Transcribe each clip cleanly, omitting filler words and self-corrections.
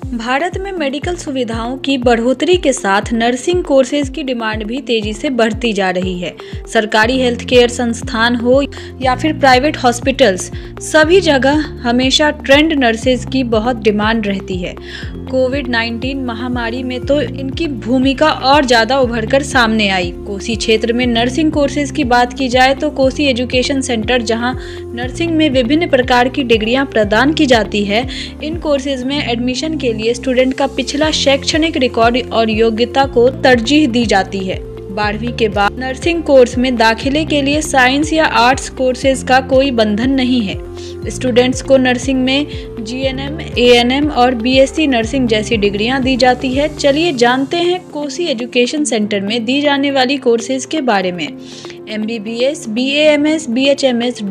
भारत में मेडिकल सुविधाओं की बढ़ोतरी के साथ नर्सिंग कोर्सेज की डिमांड भी तेजी से बढ़ती जा रही है। सरकारी हेल्थ केयर संस्थान हो या फिर प्राइवेट हॉस्पिटल्स, सभी जगह हमेशा ट्रेंड नर्सेज की बहुत डिमांड रहती है। कोविड-19 महामारी में तो इनकी भूमिका और ज़्यादा उभरकर सामने आई। कोसी क्षेत्र में नर्सिंग कोर्सेज की बात की जाए तो कोसी एजुकेशन सेंटर, जहां नर्सिंग में विभिन्न प्रकार की डिग्रियां प्रदान की जाती है, इन कोर्सेज में एडमिशन के लिए स्टूडेंट का पिछला शैक्षणिक रिकॉर्ड और योग्यता को तरजीह दी जाती है। 12वीं के बाद नर्सिंग कोर्स में दाखिले के लिए साइंस या आर्ट्स कोर्सेज का कोई बंधन नहीं है। स्टूडेंट्स को नर्सिंग में जीएनएम, एएनएम और बीएससी नर्सिंग जैसी डिग्रियां दी जाती है। चलिए जानते हैं कोसी एजुकेशन सेंटर में दी जाने वाली कोर्सेज के बारे में। MBBS, BAMS, BHMS,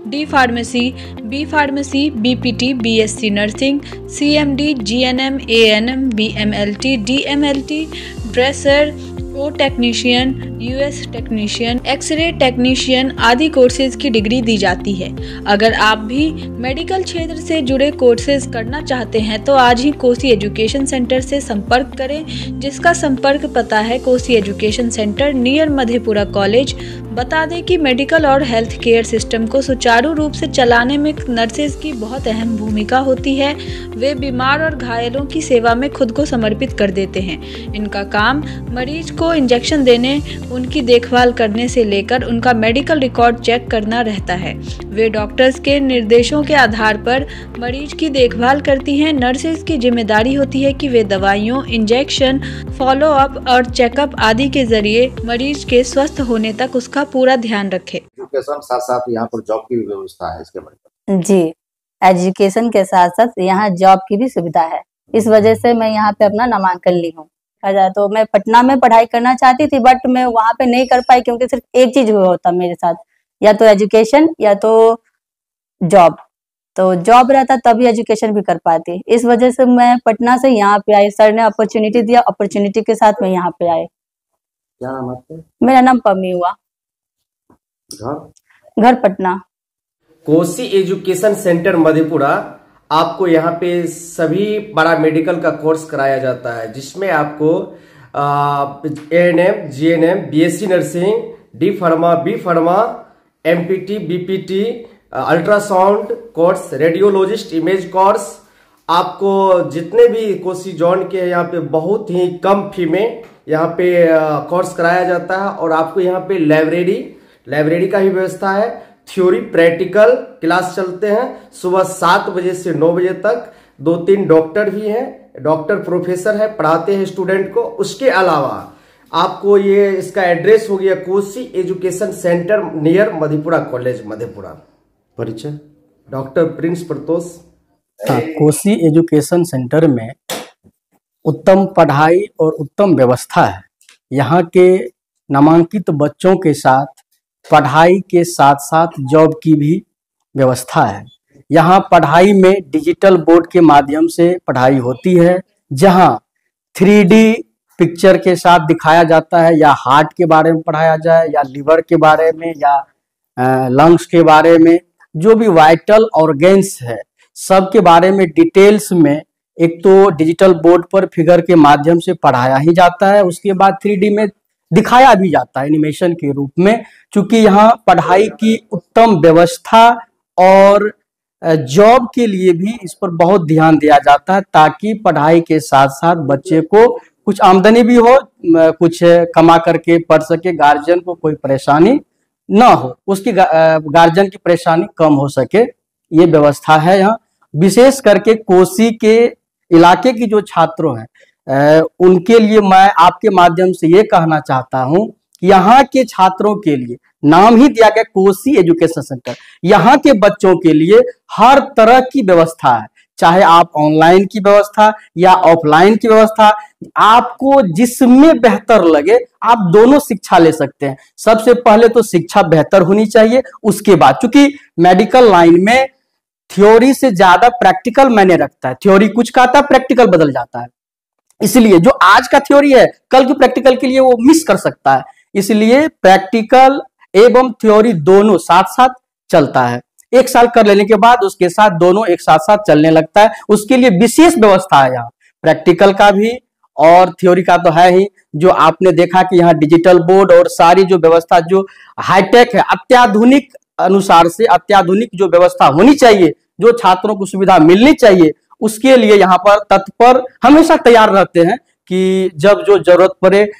D pharmacy, B pharmacy, BPT, BSc nursing, CMD, GNM, ANM, BMLT, DMLT, dresser, O technician, US technician, X ray technician आदि कोर्सेज की डिग्री दी जाती है। अगर आप भी मेडिकल क्षेत्र से जुड़े कोर्सेज करना चाहते हैं तो आज ही कोसी एजुकेशन सेंटर से संपर्क करें, जिसका संपर्क पता है Kosi education centre near Madhepura college. बता दें कि मेडिकल और हेल्थ केयर सिस्टम को सुचारू रूप से चलाने में नर्सेज की बहुत अहम भूमिका होती है। वे बीमार और घायलों की सेवा में खुद को समर्पित कर देते हैं। इनका काम मरीज को इंजेक्शन देने, उनकी देखभाल करने से लेकर उनका मेडिकल रिकॉर्ड चेक करना रहता है। वे डॉक्टर्स के निर्देशों के आधार पर मरीज की देखभाल करती हैं। नर्सेज की जिम्मेदारी होती है कि वे दवाइयों, इंजेक्शन, फॉलो अप और चेकअप आदि के जरिए मरीज के स्वस्थ होने तक उसका पूरा ध्यान रखें। एजुकेशन साथ साथ यहाँ पर जॉब की भी व्यवस्था है इसके बारे में? जी, एजुकेशन के साथ साथ यहाँ जॉब की भी सुविधा है। इस वजह से मैं यहाँ पे अपना नामांकन ली हूँ। तो मैं पटना में पढ़ाई करना चाहती थी, बट मैं वहाँ पे नहीं कर पाई क्योंकि सिर्फ एक चीज हुआ होता मेरे साथ, या तो एजुकेशन या तो जॉब। तो जॉब रहता तभी एजुकेशन भी कर पाती। इस वजह से मैं पटना से यहाँ पे आई। सर ने अपॉर्चुनिटी दिया, अपॉर्चुनिटी के साथ मैं यहाँ पे आई। क्या नाम आपका? मेरा नाम पम्मी हुआ। घर पटना। कोसी एजुकेशन सेंटर मधेपुरा आपको यहाँ पे सभी बड़ा मेडिकल का कोर्स कराया जाता है, जिसमें आपको ANM, GNM, BSc nursing, D pharma, B pharma, MPT, BPT, ultrasound course, radiologist, image course, आपको जितने भी कोसी जोन के यहाँ पे बहुत ही कम फी में यहाँ पे कोर्स कराया जाता है। और आपको यहाँ पे लाइब्रेरी का ही व्यवस्था है। थ्योरी प्रैक्टिकल क्लास चलते हैं सुबह 7 बजे से 9 बजे तक। 2-3 डॉक्टर भी हैं, डॉक्टर प्रोफेसर है, पढ़ाते हैं स्टूडेंट को। उसके अलावा आपको ये इसका एड्रेस हो गया Kosi education centre near Madhepura college Madhepura. परिचय? Doctor Prince Pratosh. Kosi education centre में उत्तम पढ़ाई और उत्तम व्यवस्था है। यहाँ के नामांकित बच्चों के साथ पढ़ाई के साथ साथ जॉब की भी व्यवस्था है। यहाँ पढ़ाई में डिजिटल बोर्ड के माध्यम से पढ़ाई होती है, जहाँ 3D पिक्चर के साथ दिखाया जाता है, या हार्ट के बारे में पढ़ाया जाए, या लिवर के बारे में, या लंग्स के बारे में, जो भी वाइटल ऑर्गेन्स है सब के बारे में डिटेल्स में एक तो डिजिटल बोर्ड पर फिगर के माध्यम से पढ़ाया ही जाता है। उसके बाद 3D में दिखाया भी जाता है एनिमेशन के रूप में। चूंकि यहाँ पढ़ाई की उत्तम व्यवस्था और जॉब के लिए भी इस पर बहुत ध्यान दिया जाता है, ताकि पढ़ाई के साथ साथ बच्चे को कुछ आमदनी भी हो, कुछ कमा करके पढ़ सके, गार्जियन को कोई परेशानी ना हो, उसकी गार्जियन की परेशानी कम हो सके, ये व्यवस्था है यहाँ। विशेष करके कोसी के इलाके की जो छात्रों हैं उनके लिए मैं आपके माध्यम से ये कहना चाहता हूं कि यहाँ के छात्रों के लिए नाम ही दिया गया कोसी एजुकेशन सेंटर। यहाँ के बच्चों के लिए हर तरह की व्यवस्था है, चाहे आप ऑनलाइन की व्यवस्था या ऑफलाइन की व्यवस्था, आपको जिसमें बेहतर लगे आप दोनों शिक्षा ले सकते हैं। सबसे पहले तो शिक्षा बेहतर होनी चाहिए, उसके बाद चूंकि मेडिकल लाइन में थ्योरी से ज्यादा प्रैक्टिकल मायने रखता है। थ्योरी कुछ कहता है, प्रैक्टिकल बदल जाता है। इसलिए जो आज का थ्योरी है कल की प्रैक्टिकल के लिए वो मिस कर सकता है। इसलिए प्रैक्टिकल एवं थ्योरी दोनों साथ साथ चलता है। 1 साल कर लेने के बाद उसके साथ दोनों एक साथ साथ चलने लगता है। उसके लिए विशेष व्यवस्था है यहाँ, प्रैक्टिकल का भी और थ्योरी का तो है ही। जो आपने देखा कि यहाँ डिजिटल बोर्ड और सारी जो व्यवस्था जो हाईटेक है, अत्याधुनिक अनुसार से अत्याधुनिक जो व्यवस्था होनी चाहिए, जो छात्रों को सुविधा मिलनी चाहिए, उसके लिए यहाँ पर तत्पर हमेशा तैयार रहते हैं कि जब जो जरूरत पड़े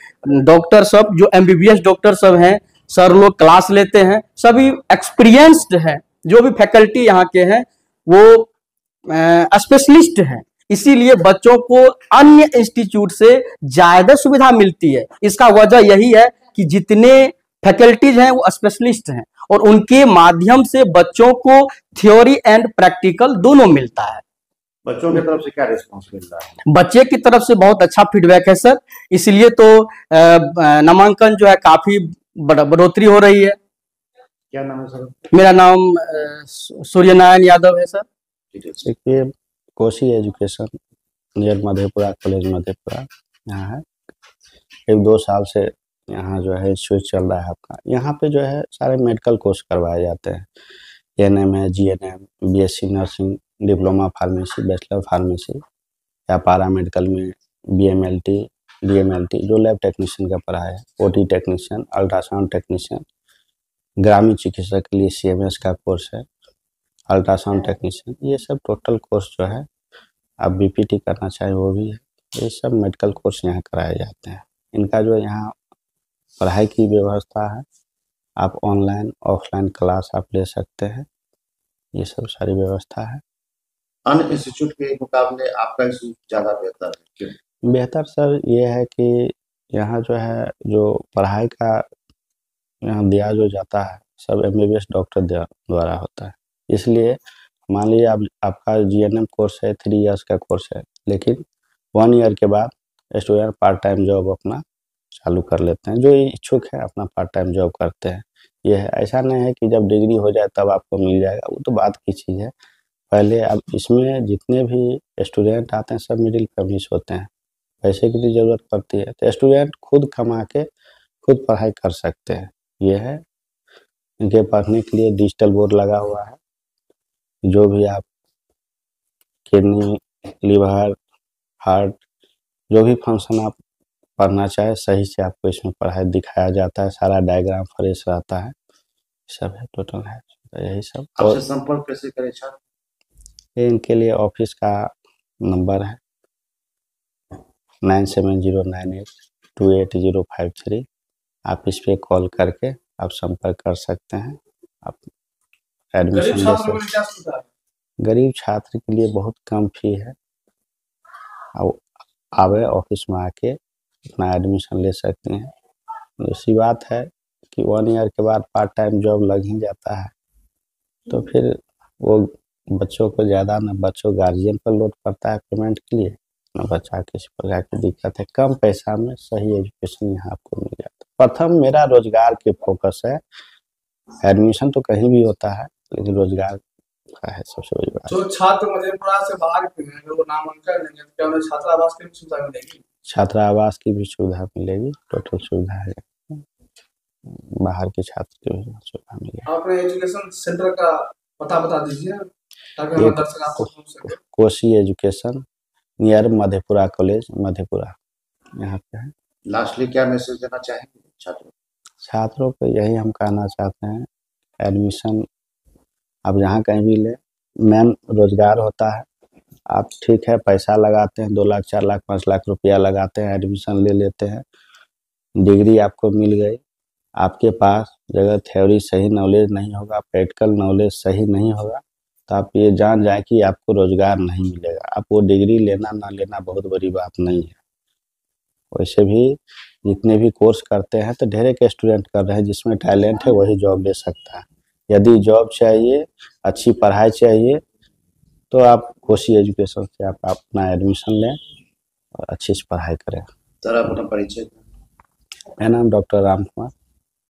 डॉक्टर सब जो MBBS डॉक्टर सब हैं, सर लोग क्लास लेते हैं, सभी एक्सपीरियंस्ड हैं। जो भी फैकल्टी यहाँ के हैं वो स्पेशलिस्ट हैं, इसीलिए बच्चों को अन्य इंस्टीट्यूट से ज्यादा सुविधा मिलती है। इसका वजह यही है कि जितने फैकल्टीज हैं वो स्पेशलिस्ट हैं और उनके माध्यम से बच्चों को थ्योरी एंड प्रैक्टिकल दोनों मिलता है। बच्चों की तरफ से क्या रिस्पॉन्स मिल रहा है? बच्चे की तरफ से बहुत अच्छा फीडबैक है सर, इसलिए तो नामांकन जो है काफी बढ़ोतरी हो रही है। क्या नाम है सर? मेरा नाम सूर्यनारायण यादव है सर। देखिए, Kosi education near Madhepura college Madhepura यहाँ है। 1-2 साल से यहाँ जो है स्विच चल रहा है आपका। यहाँ पे जो है सारे मेडिकल कोर्स करवाए जाते हैं। ANM है, GNM, BSc nursing, diploma pharmacy, bachelor pharmacy या पारा मेडिकल में BMLT, DMLT जो लैब टेक्नीशियन का पढ़ाई है, OT टेक्नीशियन, अल्ट्रासाउंड टेक्नीशियन, ग्रामीण चिकित्सा के लिए CMS का कोर्स है, अल्ट्रासाउंड टेक्नीशियन, ये सब टोटल कोर्स जो है, आप BPT करना चाहें वो भी है। ये सब मेडिकल कोर्स यहाँ कराए जाते हैं। इनका जो यहाँ पढ़ाई की व्यवस्था है, आप ऑनलाइन ऑफलाइन क्लास आप ले सकते हैं, ये सब सारी व्यवस्था है। अन्य इंस्टीट्यूट के मुकाबले आपका इंस्टीट्यूट ज्यादा बेहतर है, क्यों? बेहतर सर ये है कि यहाँ जो है जो पढ़ाई का यहाँ दिया जो जाता है सब MBBS डॉक्टर द्वारा होता है। इसलिए मान लीजिए आपका GNM कोर्स है, 3 इयर्स का कोर्स है, लेकिन 1 ईयर के बाद स्टूडेंट पार्ट टाइम जॉब अपना चालू कर लेते हैं। जो इच्छुक है अपना पार्ट टाइम जॉब करते हैं। ये है, ऐसा नहीं है कि जब डिग्री हो जाए तब आपको मिल जाएगा, वो तो बात की चीज़ है। पहले अब इसमें जितने भी स्टूडेंट आते हैं सब मिडिल फैमिलीज होते हैं, पैसे की भी ज़रूरत पड़ती है, तो स्टूडेंट खुद कमा के खुद पढ़ाई कर सकते हैं। ये है, इनके पढ़ने के लिए डिजिटल बोर्ड लगा हुआ है। जो भी आप किडनी, लिवर, हार्ट जो भी फंक्शन आप पढ़ना चाहे सही से आपको इसमें पढ़ाई दिखाया जाता है। सारा डायग्राम फ्रेश रहता है, सब है, टोटल है, यही सब। आपसे संपर्क कैसे करें छात्र? इनके लिए ऑफिस का नंबर है 9709828053। आप इस पे कॉल करके आप संपर्क कर सकते हैं। आप एडमिशन ले सकते हैं। गरीब छात्र के लिए बहुत कम फी है। आवे ऑफिस में आके अपना एडमिशन ले सकते हैं। दूसरी बात है कि 1 ईयर के बाद पार्ट टाइम जॉब लग ही जाता है, तो फिर वो बच्चों को ज़्यादा न बच्चों गार्जियन पर लोड पड़ता है पेमेंट के लिए, न बच्चा किसी प्रकार की दिक्कत है। कम पैसा में सही एजुकेशन यहाँ आपको मिल जाता है। प्रथम मेरा रोजगार के फोकस है। एडमिशन तो कहीं भी होता है, लेकिन रोजगार का है सबसे बड़ी बात। जो छात्र मधेपुरा से बाहर के हैं वो नामांकन लेंगे तो क्या उन्हें छात्रावास की भी सुविधा मिलेगी? छात्रावास की भी सुविधा मिलेगी, टोटल सुविधा है। बाहर के छात्र की भी सुविधा मिलेगी। आपने एजुकेशन सेंटर का पता बता दीजिए ताकि हमारे दर्शक आपको पहुंच सके। Kosi education near Madhepura college Madhepura यहाँ पे है। लास्टली क्या मैसेज देना चाहेंगे छात्रों को? यही हम कहना चाहते हैं, एडमिशन आप जहाँ कहीं भी ले, मेन रोजगार होता है। आप ठीक है पैसा लगाते हैं, 2 लाख 4 लाख 5 लाख रुपया लगाते हैं, एडमिशन ले लेते हैं, डिग्री आपको मिल गई। आपके पास अगर थ्योरी सही नॉलेज नहीं होगा, प्रैक्टिकल नॉलेज सही नहीं होगा, तो आप ये जान जाए कि आपको रोजगार नहीं मिलेगा। आप वो डिग्री लेना ना लेना बहुत बड़ी बात नहीं है। वैसे भी जितने भी कोर्स करते हैं तो ढेर के स्टूडेंट कर रहे हैं, जिसमें टैलेंट है वही जॉब ले सकता है। यदि जॉब चाहिए, अच्छी पढ़ाई चाहिए, तो आप कोसी एजुकेशन से आप अपना एडमिशन लें और अच्छी से पढ़ाई करें। सर अपना परिचय? मेरा नाम डॉक्टर राम कुमार।